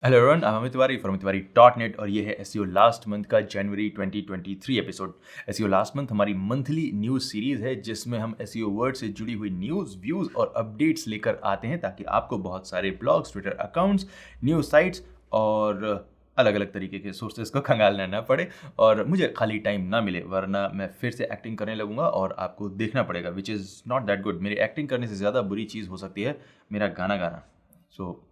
Hello everyone, I am Amit Tiwari from तिवारी.net और ये है एसईओ लास्ट मंथ का जनवरी 2023 एपिसोड। एसईओ लास्ट मंथ हमारी मंथली न्यूज़ सीरीज है जिसमें हम एसईओ वर्ड से जुड़ी हुई न्यूज़, व्यूज़ और अपडेट्स लेकर आते हैं ताकि आपको बहुत सारे blogs, Twitter accounts, news sites और अलग अलग तरीके के सोर्सेज को खंगालना ना पड़े और मुझे खाली टाइम ना मिले, वरना मैं फिर से एक्टिंग करने लगूंगा और आपको देखना पड़ेगा, which is not that good. मेरी एक्टिंग करने से ज़्यादा बुरी चीज़ हो सकती है मेरा गाना गाना।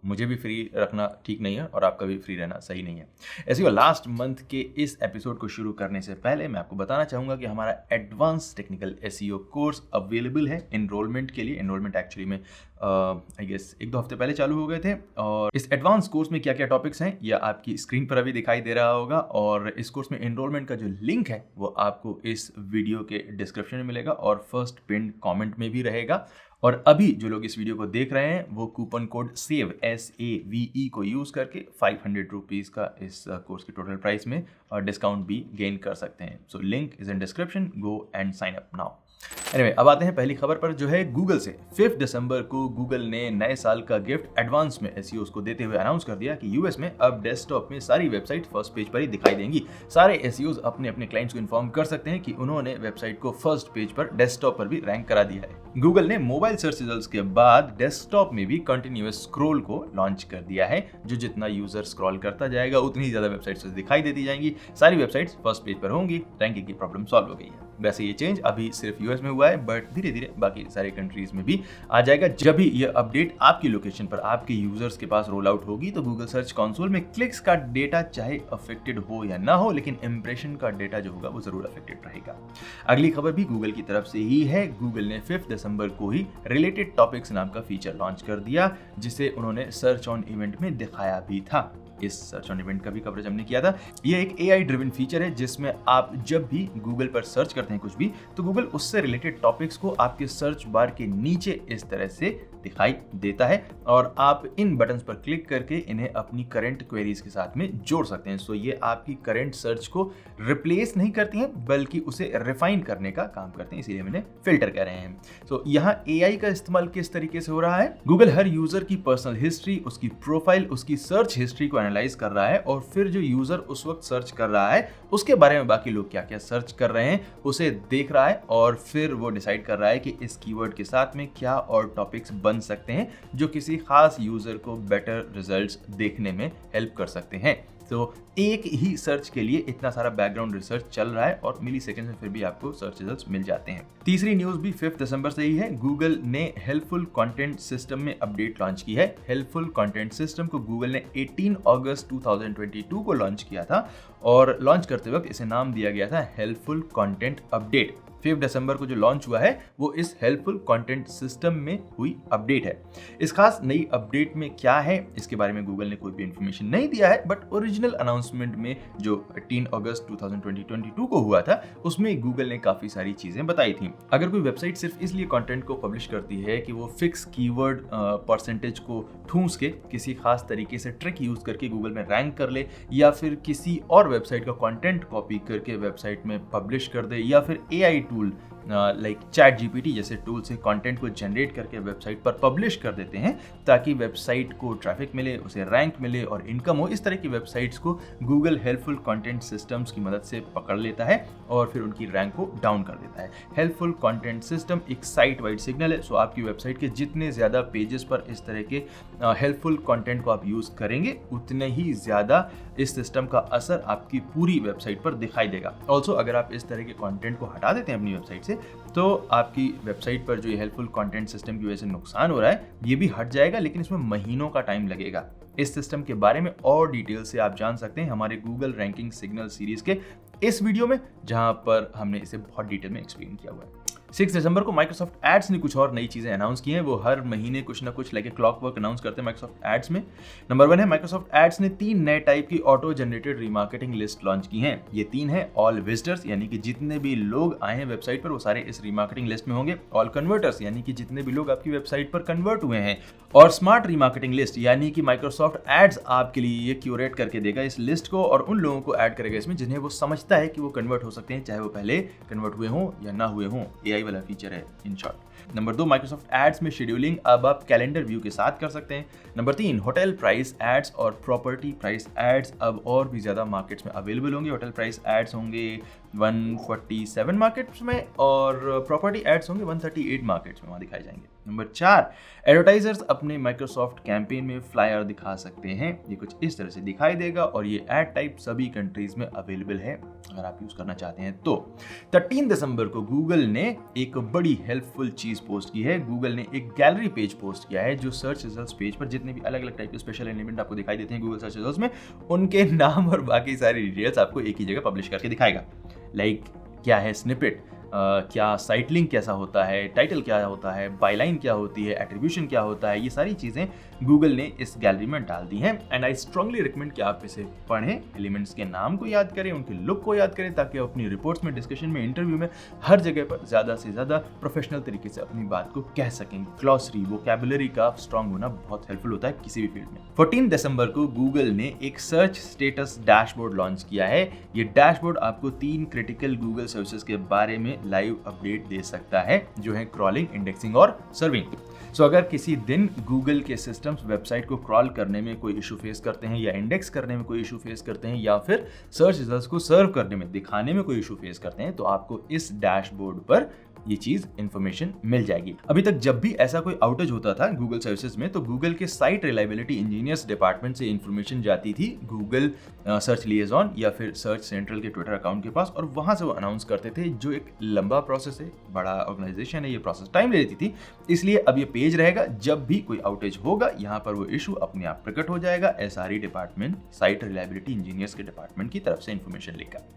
मुझे भी फ्री रखना ठीक नहीं है और आपका भी फ्री रहना सही नहीं है। ऐसे लास्ट मंथ के इस एपिसोड को शुरू करने से पहले मैं आपको बताना चाहूँगा कि हमारा advance technical SEO course available है एनरोलमेंट के लिए। एनरोलमेंट एक्चुअली में आई गेस 1-2 हफ्ते पहले चालू हो गए थे और इस एडवांस कोर्स में क्या क्या टॉपिक्स हैं यह आपकी स्क्रीन पर अभी दिखाई दे रहा होगा और इस कोर्स में एनरोलमेंट का जो लिंक है वो आपको इस वीडियो के डिस्क्रिप्शन में मिलेगा और फर्स्ट पिन कमेंट में भी रहेगा। और अभी जो लोग इस वीडियो को देख रहे हैं वो कूपन कोड SAVE SAVE को यूज़ करके 500 रुपीज़ का इस कोर्स की टोटल प्राइस में डिस्काउंट भी गेन कर सकते हैं। So link is in description, go and sign up now. Anyway, अब आते हैं पहली खबर पर जो है गूगल से। 5 दिसंबर को गूगल ने नए साल का गिफ्ट एडवांस में एसईओस को देते हुए अनाउंस कर दिया कि यूएस में अब डेस्कटॉप में सारी वेबसाइट फर्स्ट पेज पर ही दिखाई देंगी। सारे एसईओस अपने अपने क्लाइंट्स को इन्फॉर्म कर सकते हैं कि उन्होंने वेबसाइट को फर्स्ट पेज पर डेस्कटॉप पर भी रैंक करा दिया है। गूगल ने मोबाइल सर्च रिजल्ट्स के बाद डेस्कटॉप में भी कंटिन्यूअस स्क्रॉल को लॉन्च कर दिया है। जो जितना यूजर स्क्रॉल करता जाएगा उतनी ही ज्यादा वेबसाइट्स दिखाई देती जाएंगी, सारी वेबसाइट्स फर्स्ट पेज पर होंगी, रैंकिंग की प्रॉब्लम सॉल्व हो गई है। वैसे ये चेंज अभी सिर्फ यूएस में हुआ है बट धीरे धीरे बाकी सारे कंट्रीज में भी आ जाएगा। जब भी ये अपडेट आपकी लोकेशन पर आपके यूजर्स के पास रोल आउट होगी तो गूगल सर्च कंसोल में क्लिक्स का डेटा चाहे अफेक्टेड हो या ना हो, लेकिन इंप्रेशन का डेटा जो होगा वो जरूर अफेक्टेड रहेगा। अगली खबर भी गूगल की तरफ से ही है। गूगल ने 5 दिसंबर को ही रिलेटेड टॉपिक्स नाम का फीचर लॉन्च कर दिया जिसे उन्होंने सर्च ऑन इवेंट में दिखाया भी था। इस सर्च ऑन इवेंट का भी कवरेज हमने किया था। ये एक AI ड्रिवन फीचर है जिसमें आप जब भी गूगल पर सर्च करते हैं कुछ भी तो गूगल उससे रिलेटेड टॉपिक्स को आपके सर्च बार के नीचे इस तरह से दिखाई देता है और आप इन बटन्स पर क्लिक करके इन्हें अपनी करंट क्वेरीज के साथ में जोड़ सकते हैं। सो ये आपकी करंट सर्च को रिप्लेस नहीं करती हैं बल्कि उसे रिफाइन करने का काम करते हैं, इसीलिए मैंने फिल्टर कह रहे हैं। सो यहाँ AI का इस्तेमाल किस तरीके से हो रहा है? गूगल हर यूजर की पर्सनल हिस्ट्री, उसकी प्रोफाइल, उसकी सर्च हिस्ट्री को एनालाइज कर रहा है और फिर जो यूजर उस वक्त सर्च कर रहा है उसके बारे में बाकी लोग क्या क्या सर्च कर रहे हैं उसे देख रहा है और फिर वो डिसाइड कर रहा है कि इस कीवर्ड के साथ में क्या और टॉपिक्स बन सकते हैं जो किसी खास यूजर को बेटर रिजल्ट्स देखने में हेल्प कर सकते हैं। तो एक ही सर्च के लिए इतना सारा बैकग्राउंड रिसर्च चल रहा है और मिली सेकंड में फिर भी आपको सर्च रिजल्ट्स मिल जाते हैं। तीसरी न्यूज भी 5 दिसंबर से ही है। गूगल ने हेल्पफुल कंटेंट सिस्टम में अपडेट लॉन्च की है। हेल्पफुल कंटेंट सिस्टम को गूगल ने 18 अगस्त 2022 को लॉन्च किया था और लॉन्च करते वक्त इसे नाम दिया गया था हेल्पफुल कंटेंट अपडेट। 5 दिसंबर को जो लॉन्च हुआ है वो इस हेल्पफुल कंटेंट सिस्टम में हुई अपडेट है। इस खास नई अपडेट में क्या है इसके बारे में गूगल ने कोई भी इंफॉर्मेशन नहीं दिया है बट ओरिजिनल अनाउंसमेंट में जो 18 अगस्त 2022 को हुआ था उसमें गूगल ने काफी सारी चीजें बताई थी। अगर कोई वेबसाइट सिर्फ इसलिए कंटेंट को पब्लिश करती है कि वो फिक्स कीवर्ड परसेंटेज को ठूंस के किसी खास तरीके से ट्रिक यूज करके गूगल में रैंक कर ले या फिर किसी और वेबसाइट का कंटेंट कॉपी करके वेबसाइट में पब्लिश कर दे या फिर AI टूल लाइक ChatGPT जैसे टूल से कंटेंट को जनरेट करके वेबसाइट पर पब्लिश कर देते हैं ताकि वेबसाइट को ट्रैफिक मिले, उसे रैंक मिले और इनकम हो। इस तरह की वेबसाइट्स को गूगल हेल्पफुल कंटेंट सिस्टम्स की मदद से पकड़ लेता है और फिर उनकी रैंक को डाउन कर देता है। हेल्पफुल कंटेंट सिस्टम एक साइट वाइड सिग्नल है। सो आपकी वेबसाइट के जितने ज़्यादा पेजेस पर इस तरह के हेल्पफुल कंटेंट को आप यूज़ करेंगे उतने ही ज़्यादा इस सिस्टम का असर आपकी पूरी वेबसाइट पर दिखाई देगा। ऑल्सो अगर आप इस तरह के कंटेंट को हटा देते हैं अपनी वेबसाइट से तो आपकी वेबसाइट पर जो ये हेल्पफुल कंटेंट सिस्टम की वजह से नुकसान हो रहा है ये भी हट जाएगा, लेकिन इसमें महीनों का टाइम लगेगा। इस सिस्टम के बारे में और डिटेल से आप जान सकते हैं हमारे गूगल रैंकिंग सिग्नल सीरीज के इस वीडियो में जहां पर हमने इसे बहुत डिटेल में एक्सप्लेन किया हुआ है। 6 दिसंबर को माइक्रोसॉफ्ट एड्स ने कुछ और नई चीजें अनाउंस की हैं। वो हर महीने कुछ ना कुछ लाइक क्लॉकवर्क अनाउंस करते हैं माइक्रोसॉफ्ट एड्स में। नंबर 1 है माइक्रोसॉफ्ट एड्स ने 3 नए टाइप की auto generated remarketing list launch की हैं। ये 3 है ऑल विजिटर्स यानी कि जितने भी लोग आए हैं वेबसाइट पर वो सारे इस रीमार्केटिंग लिस्ट में होंगे। ऑल कन्वर्टर्स यानी कि जितने भी लोग आपकी वेबसाइट पर कन्वर्ट हुए हैं। और स्मार्ट रीमार्केटिंग लिस्ट यानी कि माइक्रोसॉफ्ट एड्स आपके लिए ये क्यूरेट करके देगा इस लिस्ट को और उन लोगों को ऐड करेगा इसमें जिन्हें वो समझता है कि वो कन्वर्ट हो सकते हैं, चाहे वो पहले कन्वर्ट हुए हों या ना हुए हों। AI AI वाला फीचर है in short. Number 2, Microsoft ads में शेड्यूलिंग अब आप कैलेंडर व्यू के साथ कर सकते हैं। नंबर 3, होटल प्राइस एड्स और प्रॉपर्टी प्राइस एड्स अब और भी ज़्यादा मार्केट्स में अवेलेबल होंगे। होटल प्राइस एड्स होंगे 147 मार्केट्स में और प्रॉपर्टी एड्स होंगे 138 मार्केट्स में, वहाँ दिखाए जाएंगे। नंबर 4, एडवर्टाइजर्स अपने माइक्रोसॉफ्ट कैंपेन में फ्लायर दिखा सकते हैं। ये कुछ इस तरह से दिखाई देगा और ये एड टाइप सभी कंट्रीज में अवेलेबल है अगर आप यूज करना चाहते हैं तो। 13 दिसंबर को गूगल ने एक बड़ी हेल्पफुल चीज पोस्ट की है। गूगल ने एक गैलरी पेज पोस्ट किया है जो सर्च रिजल्ट्स पेज पर जितने भी अलग अलग टाइप के स्पेशल एलिमेंट आपको दिखाई देते हैं गूगल सर्च रिजल्ट्स में, उनके नाम और बाकी सारी डिटेल्स आपको एक ही जगह पब्लिश करके दिखाएगा। लाइक क्या है स्निपेट, क्या साइट लिंक कैसा होता है, टाइटल क्या होता है, बायलाइन क्या होती है, एट्रीब्यूशन क्या होता है, ये सारी चीज़ें गूगल ने इस गैलरी में डाल दी हैं। एंड आई स्ट्रांगली रिकमेंड कि आप इसे पढ़ें, एलिमेंट्स के नाम को याद करें, उनके लुक को याद करें, ताकि आप अपनी रिपोर्ट्स में, डिस्कशन में, इंटरव्यू में, हर जगह पर ज़्यादा से ज़्यादा प्रोफेशनल तरीके से अपनी बात को कह सकें। ग्लॉसरी, वोकैबुलरी का स्ट्रांग होना बहुत हेल्पफुल होता है किसी भी फील्ड में। 14 दिसंबर को गूगल ने एक सर्च स्टेटस डैशबोर्ड लॉन्च किया है। ये डैशबोर्ड आपको 3 क्रिटिकल गूगल सर्विसेज के बारे में लाइव अपडेट दे सकता है, जो है क्रॉलिंग, इंडेक्सिंग और सर्विंग। सो अगर किसी दिन गूगल के सिस्टम्स वेबसाइट को क्रॉल करने में कोई इशू फेस करते हैं या इंडेक्स करने में कोई इशू फेस करते हैं या फिर सर्च रिजल्ट्स को सर्व करने में, दिखाने में कोई इशू फेस करते हैं, तो आपको इस डैशबोर्ड पर ये चीज इंफॉर्मेशन मिल जाएगी। अभी तक जब भी ऐसा कोई आउटेज होता था गूगल सर्विसेज में, तो गूगल के साइट रिलायबिलिटी इंजीनियर्स डिपार्टमेंट से इंफॉर्मेशन जाती थी गूगल सर्च लिएजॉन या फिर सर्च सेंट्रल के ट्विटर अकाउंट के पास, और वहां से वो अनाउंस करते थे, जो एक लंबा प्रोसेस है, बड़ा ऑर्गेनाइजेशन है, ये प्रोसेस टाइम ले लेती थी। इसलिए अब ये पेज रहेगा, जब भी कोई आउटेज होगा यहाँ पर वो इशू अपने आप प्रकट हो जाएगा, SRE department, site reliability engineers के डिपार्टमेंट की तरफ से इंफॉर्मेशन लेकर।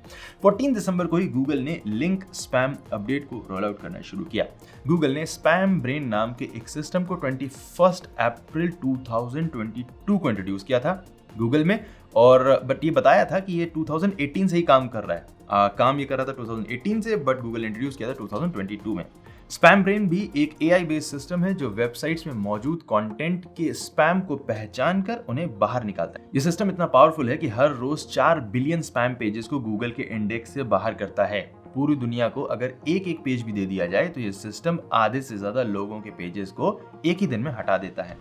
14 दिसंबर को ही गूगल ने लिंक स्पैम अपडेट को रोल आउट करना शुरू किया। गूगल ने स्पैम ब्रेन नाम के एक सिस्टम को 21 अप्रैल 2022 को इंट्रोड्यूस किया था गूगल में, और बट ये बताया था कि ये 2018 से ही काम कर रहा है। काम ये कर रहा था 2018 से, बट गूगल ने इंट्रोड्यूस किया था 2022 में। स्पैम ब्रेन भी एक AI बेस्ड सिस्टम है जो वेबसाइट्स में मौजूद कंटेंट के स्पैम को पहचान कर उन्हें बाहर निकालता है। ये सिस्टम इतना पावरफुल है कि हर रोज 4 बिलियन स्पैम पेजेस को गूगल के इंडेक्स से बाहर करता है। पूरी दुनिया को अगर एक एक पेज भी दे दिया जाए तो ये सिस्टम आधे से ज्यादा लोगों के पेजेस को एक ही दिन में हटा देता है।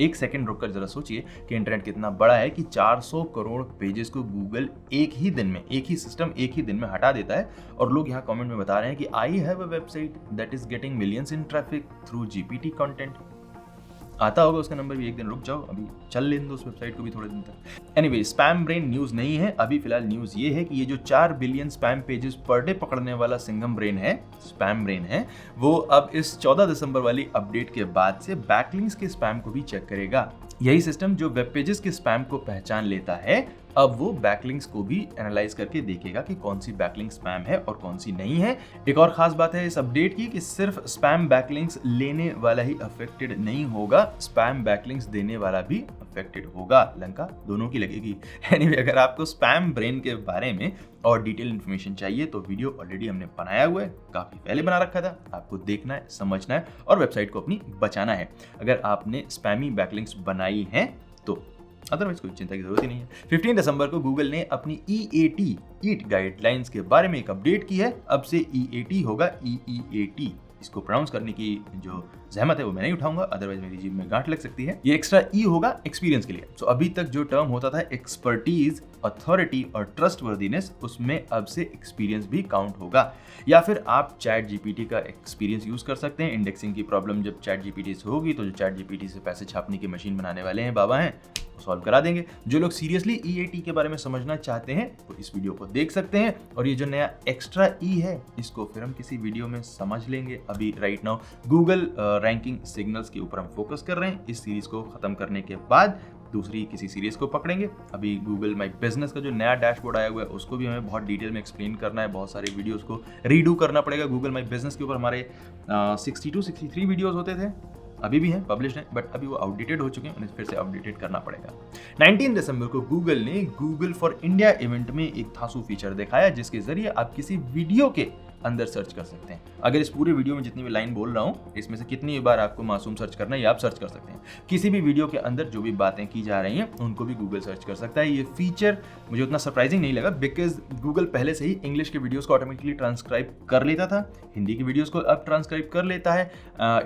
एक सेकंड रुककर जरा सोचिए कि इंटरनेट कितना बड़ा है कि 400 करोड़ पेजेस को गूगल एक ही दिन में, एक ही सिस्टम एक ही दिन में हटा देता है। और लोग यहाँ कमेंट में बता रहे हैं कि I have a website that is getting millions in traffic through GPT content. आता होगा उसका नंबर भी, एक दिन रुक जाओ, अभी चल लेने दो उस वेबसाइट को भी थोड़े दिन तक। एनीवे, स्पैम ब्रेन न्यूज़ नहीं है अभी फिलहाल। न्यूज़ ये है कि ये जो 4 billion spam pages per day पकड़ने वाला सिंघम ब्रेन है, स्पैम ब्रेन है, वो अब इस 14 दिसंबर वाली अपडेट के बाद से बैकलिंक्स के स्पैम को भी चेक करेगा। यही सिस्टम जो वेब पेजेस के स्पैम को पहचान लेता है, अब वो बैकलिंक्स को भी एनालाइज करके देखेगा कि कौन सी बैकलिंक स्पैम है और कौन सी नहीं है। एक और खास बात है इस अपडेट की कि सिर्फ स्पैम बैकलिंक्स लेने वाला ही अफेक्टेड नहीं होगा, स्पैम बैकलिंक्स देने वाला भी अफेक्टेड होगा। लंका दोनों की लगेगी। एनीवे, अगर आपको स्पैम ब्रेन के बारे में और डिटेल इन्फॉर्मेशन चाहिए तो वीडियो ऑलरेडी हमने बनाया हुआ है, काफी पहले बना रखा था, आपको देखना है, समझना है और वेबसाइट को अपनी बचाना है। अगर आपने स्पैमी बैकलिंक्स बनाई हैं तो अदरवाइज कोई चिंता की जरूरत ही नहीं है। 15 दिसंबर को गूगल ने अपनी EAT गाइडलाइंस के बारे में एक अपडेट की है। अब से EAT होगा EEAT। इसको प्रोनाउंस करने की जो जहमत है वो मैं नहीं उठाऊंगा, अदरवाइज मेरी जीभ में गांठ लग सकती है। ये एक्स्ट्रा ई होगा एक्सपीरियंस के लिए। सो अभी तक जो टर्म होता था एक्सपर्टीज, अथॉरिटी और ट्रस्टवर्दीनेस, उसमें अब से एक्सपीरियंस भी काउंट होगा। या फिर आप चैट जीपीटी का एक्सपीरियंस यूज कर सकते हैं। इंडेक्सिंग की प्रॉब्लम जब चैट जीपीटी से होगी तो जो चैट जीपीटी से पैसे छापने की मशीन बनाने वाले हैं बाबा हैं, वो सॉल्व करा देंगे। जो लोग सीरियसली EAT के बारे में समझना चाहते हैं वो इस वीडियो को देख सकते हैं। और ये जो नया एक्स्ट्रा ई है इसको फिर हम किसी वीडियो में समझ लेंगे। अभी right now Google ranking signals के ऊपर हम फोकस कर रहे हैं। इस सीरीज को खत्म करने के बाद दूसरी किसी सीरीज को पकड़ेंगे। अभी गूगल माई बिजनेस का जो नया डैशबोर्ड आया हुआ है उसको भी हमें बहुत डिटेल में एक्सप्लेन करना है। बहुत सारे वीडियोस को रीडू करना पड़ेगा। गूगल माई बिजनेस के ऊपर हमारे 62-63 वीडियोस होते थे, अभी भी हैं, पब्लिश्ड हैं, बट अभी वो आउटडेटेड हो चुके हैं, उन्हें फिर से अपडेटेड करना पड़ेगा। 19 दिसंबर को गूगल ने गूगल फॉर इंडिया इवेंट में एक थासू फीचर दिखाया जिसके जरिए आप किसी वीडियो के अंदर सर्च कर सकते हैं। अगर इस पूरे वीडियो में जितनी भी लाइन बोल रहा हूँ इसमें से कितनी बार आपको मासूम सर्च करना है ये आप सर्च कर सकते हैं। किसी भी वीडियो के अंदर जो भी बातें की जा रही हैं उनको भी गूगल सर्च कर सकता है। ये फीचर मुझे उतना सरप्राइजिंग नहीं लगा बिकॉज गूगल पहले से ही इंग्लिश के वीडियोस को ऑटोमेटिकली ट्रांसक्राइब कर लेता था, हिंदी की वीडियोस को अब ट्रांसक्राइब कर लेता है।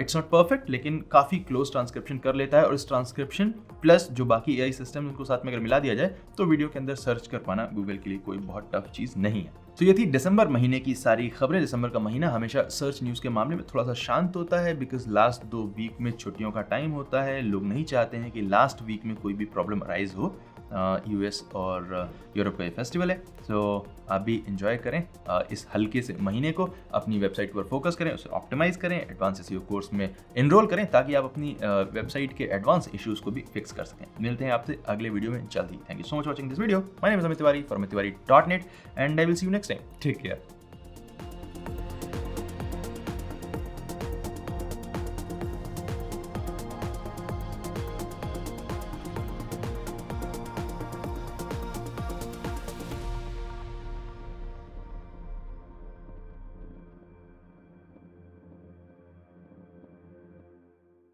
इट्स नॉट परफेक्ट लेकिन काफ़ी क्लोज ट्रांसक्रिप्शन कर लेता है, और इस ट्रांसक्रिप्शन प्लस जो बाकी एआई सिस्टम उनको साथ में अगर मिला दिया जाए तो वीडियो के अंदर सर्च कर पाना गूगल के लिए कोई बहुत टफ चीज़ नहीं है। तो ये थी दिसंबर महीने की सारी खबरें। दिसंबर का महीना हमेशा सर्च न्यूज़ के मामले में थोड़ा सा शांत होता है बिकॉज लास्ट 2 वीक में छुट्टियों का टाइम होता है। लोग नहीं चाहते हैं कि लास्ट वीक में कोई भी प्रॉब्लम अराइज हो। यूएस और यूरोप का फेस्टिवल है, तो आप भी इंजॉय करें इस हल्के से महीने को। अपनी वेबसाइट पर फोकस करें, उसे ऑप्टिमाइज करें, एडवांस एसईओ कोर्स में एनरोल करें ताकि आप अपनी वेबसाइट के एडवांस इश्यूज को भी फिक्स कर सकें। मिलते हैं आपसे अगले वीडियो में जल्दी। Thank you so much watching this video. My name is Amit Tiwari from amitttiwari.net and I will see you next time. Take care.